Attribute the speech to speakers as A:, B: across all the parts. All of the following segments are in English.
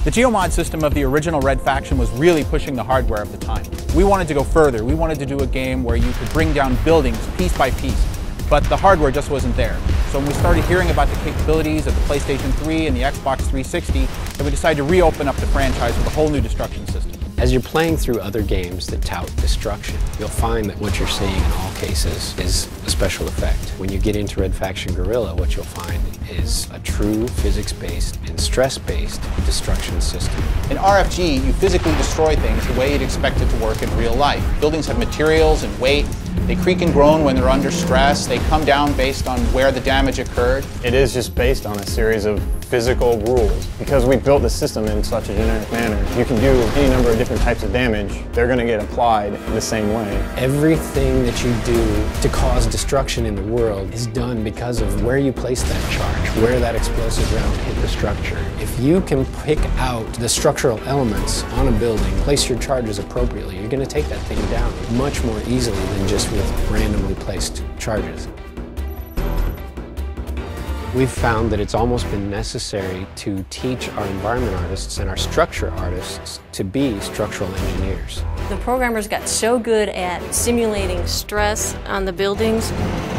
A: The geomod system of the original Red Faction was really pushing the hardware of the time. We wanted to go further. We wanted to do a game where you could bring down buildings piece by piece, but the hardware just wasn't there. So when we started hearing about the capabilities of the PlayStation 3 and the Xbox 360, then we decided to reopen up the franchise with a whole new destruction system.
B: As you're playing through other games that tout destruction, you'll find that what you're seeing in all cases is a special effect. When you get into Red Faction Guerrilla, what you'll find is a true physics-based and stress-based destruction system.
A: In RFG, you physically destroy things the way you'd expect it to work in real life. Buildings have materials and weight. They creak and groan when they're under stress. They come down based on where the damage occurred.
C: It is just based on a series of physical rules. Because we built the system in such a generic manner, you can do any number of different types of damage. They're going to get applied the same way.
B: Everything that you do to cause destruction in the world is done because of where you place that charge, where that explosive round hit the structure. If you can pick out the structural elements on a building, place your charges appropriately, you're going to take that thing down much more easily than just with randomly placed charges. We've found that it's almost been necessary to teach our environment artists and our structure artists to be structural engineers.
D: The programmers got so good at simulating stress on the buildings,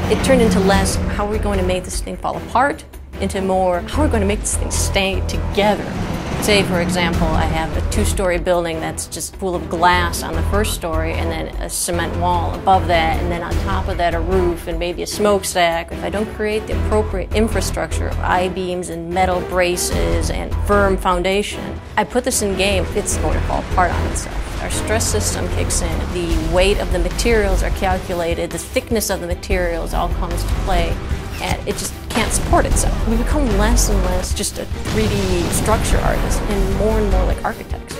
D: it turned into less, how are we going to make this thing fall apart, into more, how are we going to make this thing stay together. Say, for example, I have a two-story building that's just full of glass on the first story and then a cement wall above that, and then on top of that a roof and maybe a smokestack. If I don't create the appropriate infrastructure of I-beams and metal braces and firm foundation, I put this in game, it's going to fall apart on itself. Our stress system kicks in, the weight of the materials are calculated, the thickness of the materials all comes to play, and it just can't support itself. We become less and less just a 3D structure artist and more like architects.